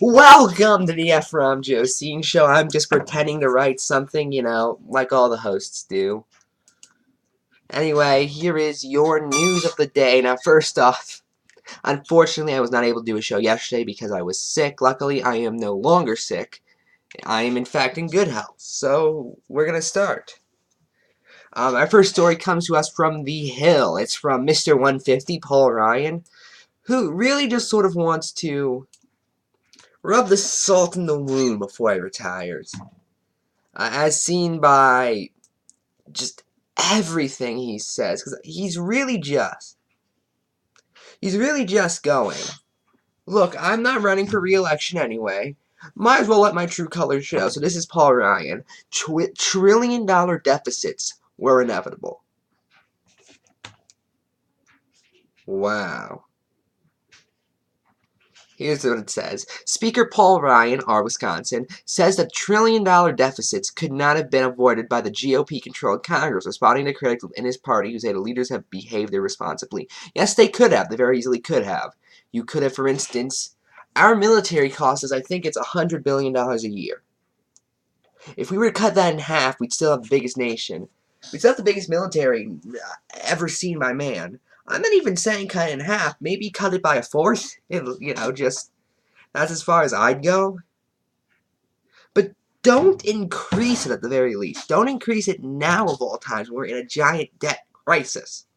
Welcome to the Ephrom Josine Show. I'm just pretending to write something, like all the hosts do. Anyway, here is your news of the day. Now, first off, unfortunately, I was not able to do a show yesterday because I was sick. Luckily, I am no longer sick. I am, in fact, in good health. So, we're going to start. Our first story comes to us from The Hill. It's from Mr. 150, Paul Ryan, who really just sort of wants to rub the salt in the wound before he retires. As seen by just everything he says, because he's really just going, look, I'm not running for re-election anyway. Might as well let my true colors show. So this is Paul Ryan. Trillion-dollar deficits were inevitable. Wow. Here's what it says. Speaker Paul Ryan, R. Wisconsin, says that trillion-dollar deficits could not have been avoided by the GOP-controlled Congress, responding to critics within his party who say the leaders have behaved irresponsibly. Yes, they could have. They very easily could have. You could have, for instance, our military costs us, I think it's $100 billion a year. If we were to cut that in half, we'd still have the biggest nation. We'd still have the biggest military ever seen by man. I'm not even saying cut it in half. Maybe cut it by a fourth. Just that's as far as I'd go. But don't increase it at the very least. Don't increase it now of all times when we're in a giant debt crisis.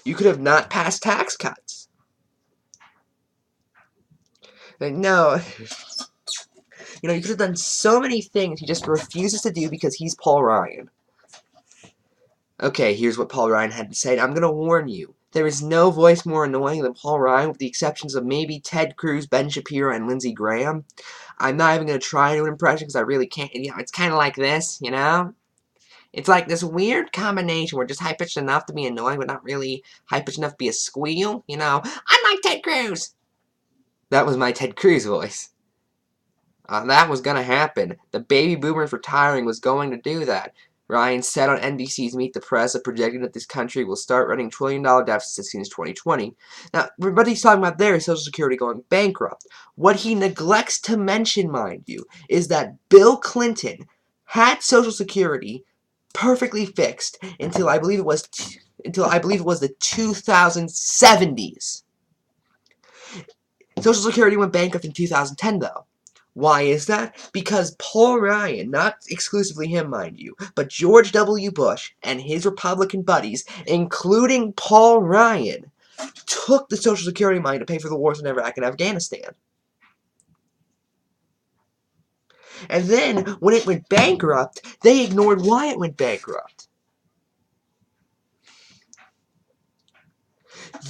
You could have not passed tax cuts. No. You could have done so many things he just refuses to do because he's Paul Ryan. Okay, here's what Paul Ryan had to say. I'm going to warn you. There is no voice more annoying than Paul Ryan, with the exceptions of maybe Ted Cruz, Ben Shapiro, and Lindsey Graham. I'm not even going to try to do an impression because I really can't. It's kind of like this, It's like this weird combination where just high-pitched enough to be annoying, but not really high-pitched enough to be a squeal, I'm like Ted Cruz! That was my Ted Cruz voice. That was going to happen. The baby boomers retiring was going to do that. Ryan said on NBC's Meet the Press that projecting that this country will start running trillion-dollar deficits since 2020. Now, what he's talking about there is Social Security going bankrupt. What he neglects to mention, mind you, is that Bill Clinton had Social Security perfectly fixed until I believe it was the 2070s. Social Security went bankrupt in 2010, though. Why is that? Because Paul Ryan, not exclusively him, mind you, but George W. Bush and his Republican buddies, including Paul Ryan, took the Social Security money to pay for the wars in Iraq and Afghanistan. And then, when it went bankrupt, they ignored why it went bankrupt.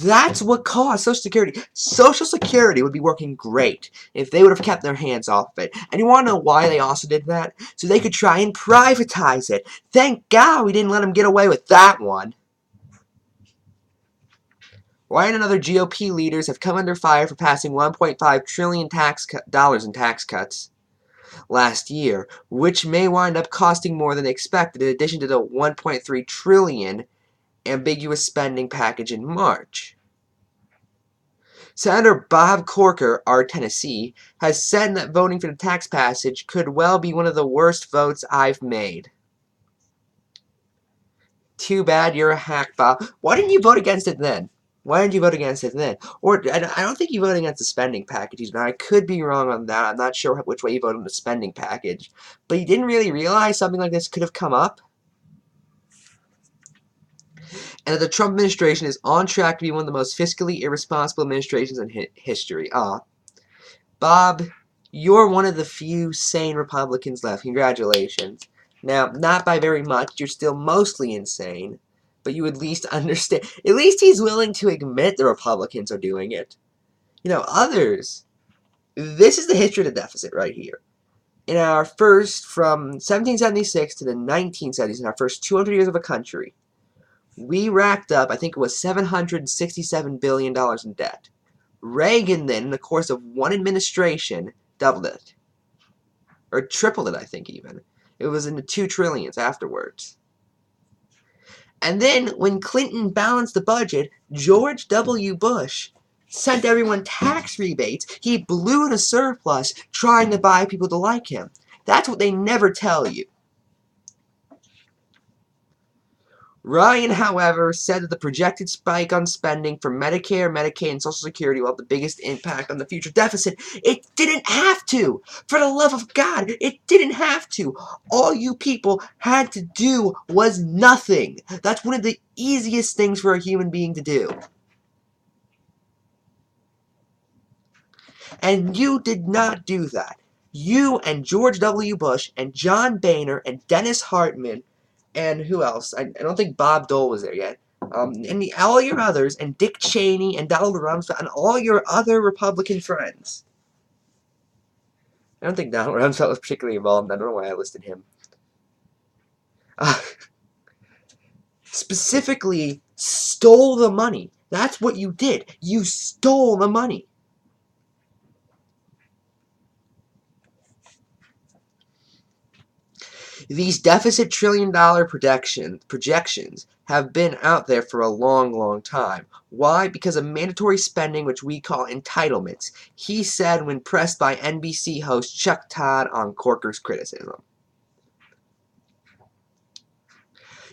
That's what caused Social Security. Social Security would be working great if they would have kept their hands off of it. And you want to know why they also did that? So they could try and privatize it. Thank God we didn't let them get away with that one. Ryan and other GOP leaders have come under fire for passing $1.5 trillion in tax cuts last year, which may wind up costing more than expected, in addition to the $1.3 trillion ambiguous spending package in March. Senator Bob Corker, R. Tennessee, has said that voting for the tax passage could well be one of the worst votes I've made. Too bad you're a hack, Bob. Why didn't you vote against it then? Or, I don't think you voted against the spending package. Now, I could be wrong on that. I'm not sure which way you voted on the spending package. But you didn't really realize something like this could have come up? And that the Trump administration is on track to be one of the most fiscally irresponsible administrations in history. Bob, you're one of the few sane Republicans left. Congratulations. Now, not by very much. You're still mostly insane. But you at least understand. At least he's willing to admit the Republicans are doing it. Others. This is the history of the deficit right here. From 1776 to the 1970s, in our first 200 years of a country, we racked up, I think it was $767 billion in debt. Reagan then, in the course of one administration, doubled it. Or tripled it, I think, even. It was in the $2 trillion afterwards. And then, when Clinton balanced the budget, George W. Bush sent everyone tax rebates. He blew the surplus trying to buy people to like him. That's what they never tell you. Ryan, however, said that the projected spike on spending for Medicare, Medicaid, and Social Security will have the biggest impact on the future deficit. It didn't have to! For the love of God, it didn't have to! All you people had to do was nothing! That's one of the easiest things for a human being to do. And you did not do that. You and George W. Bush and John Boehner and Dennis Hartman and who else? I don't think Bob Dole was there yet. And all your others, and Dick Cheney and Donald Rumsfeld and all your other Republican friends. I don't think Donald Rumsfeld was particularly involved. I don't know why I listed him. Specifically, stole the money. That's what you did. You stole the money. These deficit trillion-dollar projections have been out there for a long, long time. Why? Because of mandatory spending, which we call entitlements, he said when pressed by NBC host Chuck Todd on Corker's criticism.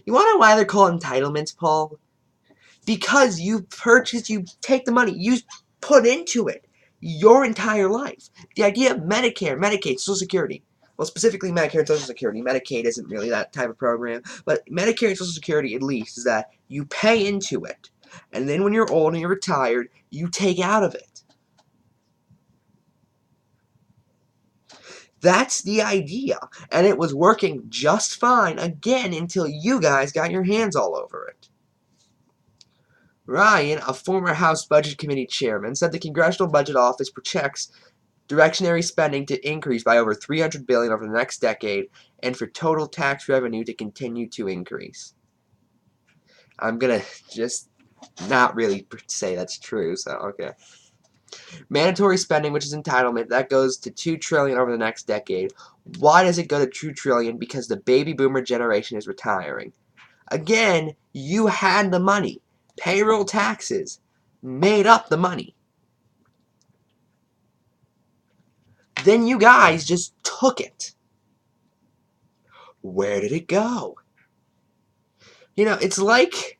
You want to know why they're called entitlements, Paul? Because you take the money, you put into it your entire life. The idea of Medicare, Medicaid, Social Security. Well, specifically Medicare and Social Security. Medicaid isn't really that type of program. But Medicare and Social Security, at least, is that you pay into it. And then when you're old and you're retired, you take out of it. That's the idea. And it was working just fine, again, until you guys got your hands all over it. Ryan, a former House Budget Committee chairman, said the Congressional Budget Office projects directionary spending to increase by over $300 billion over the next decade, and for total tax revenue to continue to increase. I'm gonna just not really say that's true, so okay. Mandatory spending, which is entitlement, that goes to $2 trillion over the next decade. Why does it go to $2 trillion? Because the baby boomer generation is retiring. Again, you had the money. Payroll taxes made up the money. Then you guys just took it. Where did it go? You know, it's like,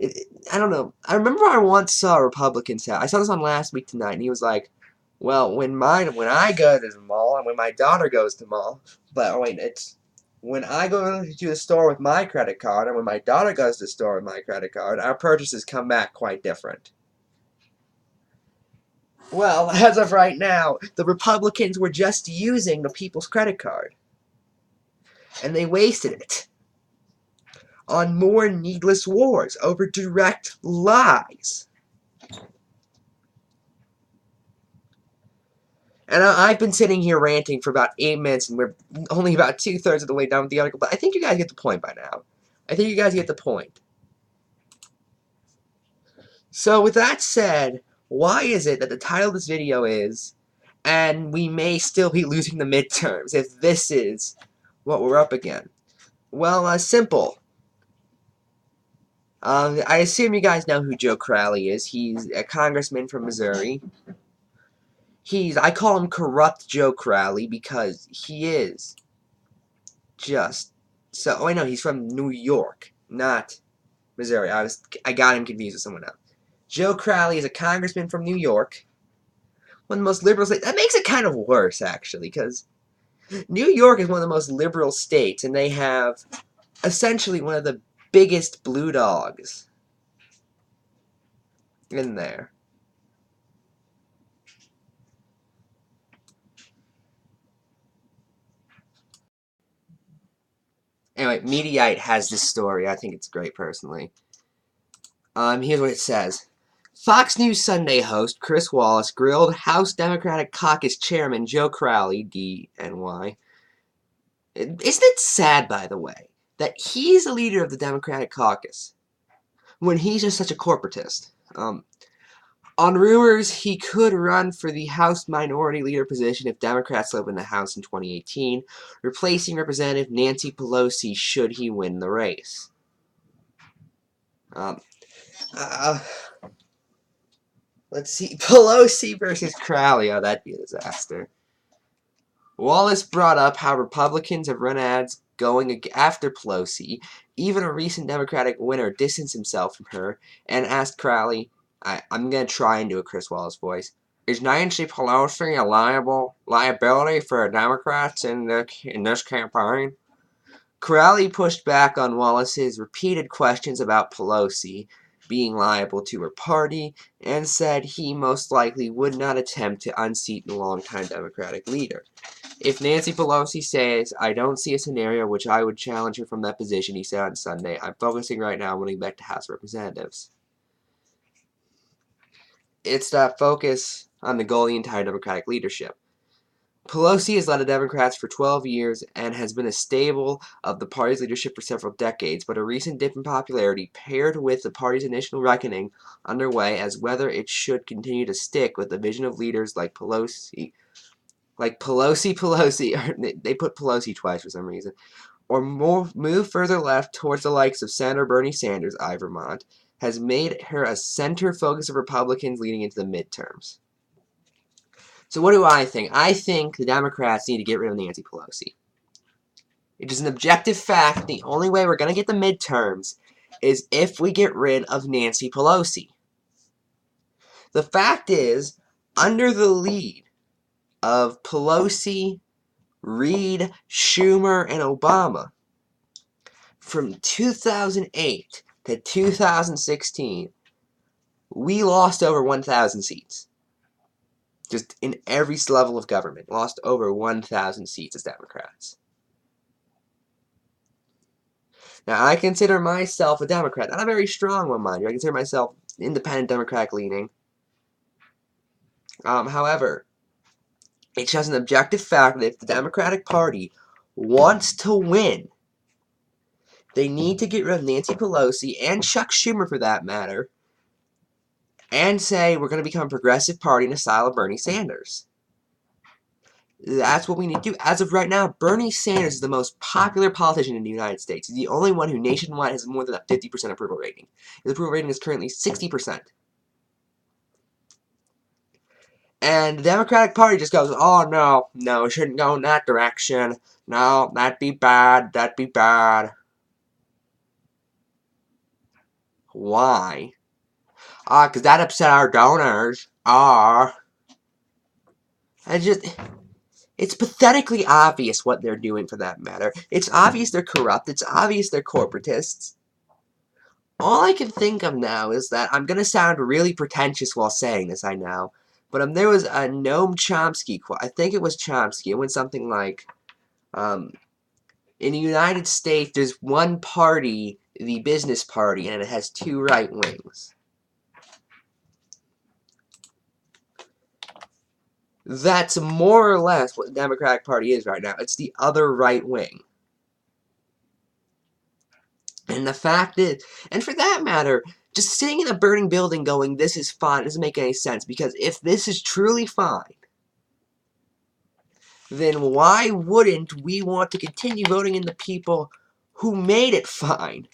I don't know. I remember I once saw a Republican say, I saw this on Last Week Tonight, and he was like, well, when I go to the mall, and when my daughter goes to the mall, but wait, it's when I go to the store with my credit card, and when my daughter goes to the store with my credit card, our purchases come back quite different. Well, as of right now, the Republicans were just using the people's credit card. And they wasted it on more needless wars over direct lies. And I've been sitting here ranting for about 8 minutes, and we're only about 2/3 of the way down with the article, but I think you guys get the point by now. I think you guys get the point. So with that said, why is it that the title of this video is, and we may still be losing the midterms if this is what we're up against? Well, simple. I assume you guys know who Joe Crowley is. He's a congressman from Missouri. I call him Corrupt Joe Crowley because he is just so. Oh, I know he's from New York, not Missouri. I got him confused with someone else. Joe Crowley is a congressman from New York, one of the most liberal states. That makes it kind of worse, actually, because New York is one of the most liberal states, and they have essentially one of the biggest blue dogs in there. Anyway, Mediaite has this story. I think it's great, personally. Here's what it says. Fox News Sunday host Chris Wallace grilled House Democratic Caucus Chairman Joe Crowley, DNY. Isn't it sad, by the way, that he's the leader of the Democratic Caucus when he's just such a corporatist? On rumors he could run for the House Minority Leader position if Democrats open the House in 2018, replacing Representative Nancy Pelosi should he win the race. Let's see. Pelosi versus Crowley. Oh, that'd be a disaster. Wallace brought up how Republicans have run ads going after Pelosi. Even a recent Democratic winner distanced himself from her and asked Crowley, I'm going to try and do a Chris Wallace voice. Is Nancy Pelosi a liability for Democrats in this campaign? Crowley pushed back on Wallace's repeated questions about Pelosi being liable to her party and said he most likely would not attempt to unseat the longtime Democratic leader. If Nancy Pelosi says, I don't see a scenario which I would challenge her from that position, he said on Sunday, I'm focusing right now on winning back to House of Representatives. It's that focus on the goal of the entire Democratic leadership. Pelosi has led the Democrats for 12 years and has been a staple of the party's leadership for several decades, but a recent dip in popularity, paired with the party's initial reckoning underway as whether it should continue to stick with the vision of leaders like Pelosi, they put Pelosi twice for some reason, or move further left towards the likes of Senator Bernie Sanders, Vermont, has made her a center focus of Republicans leading into the midterms. So what do I think? I think the Democrats need to get rid of Nancy Pelosi. It is an objective fact. The only way we're going to get the midterms is if we get rid of Nancy Pelosi. The fact is, under the lead of Pelosi, Reid, Schumer, and Obama, from 2008 to 2016, we lost over 1,000 seats. Just in every level of government, lost over 1,000 seats as Democrats. Now, I consider myself a Democrat. Not a very strong one, mind you. I consider myself independent Democratic leaning. However, it's just an objective fact that if the Democratic Party wants to win, they need to get rid of Nancy Pelosi and Chuck Schumer, for that matter, and say we're going to become a progressive party in the style of Bernie Sanders. That's what we need to do. As of right now, Bernie Sanders is the most popular politician in the United States. He's the only one who nationwide has more than a 50% approval rating. His approval rating is currently 60%. And the Democratic Party just goes, oh, no, it shouldn't go in that direction. No, that'd be bad. Why? Because that upset our donors. It's pathetically obvious what they're doing, for that matter. It's obvious they're corrupt. It's obvious they're corporatists. All I can think of now is that I'm going to sound really pretentious while saying this, I know. But there was a Noam Chomsky quote. I think it was Chomsky. It went something like, in the United States, there's one party, the business party, and it has two right wings. That's more or less what the Democratic Party is right now. It's the other right wing. And the fact is, and for that matter, just sitting in a burning building going, this is fine, doesn't make any sense. Because if this is truly fine, then why wouldn't we want to continue voting in the people who made it fine?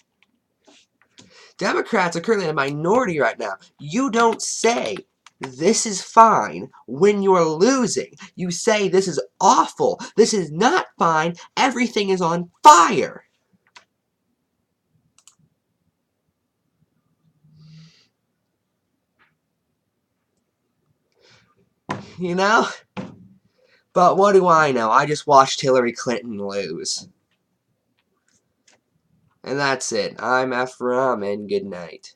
Democrats are currently in a minority right now. You don't say, this is fine, when you're losing. You say, this is awful, this is not fine, everything is on fire. You know? But what do I know? I just watched Hillary Clinton lose. And that's it. I'm Ephrom, and good night.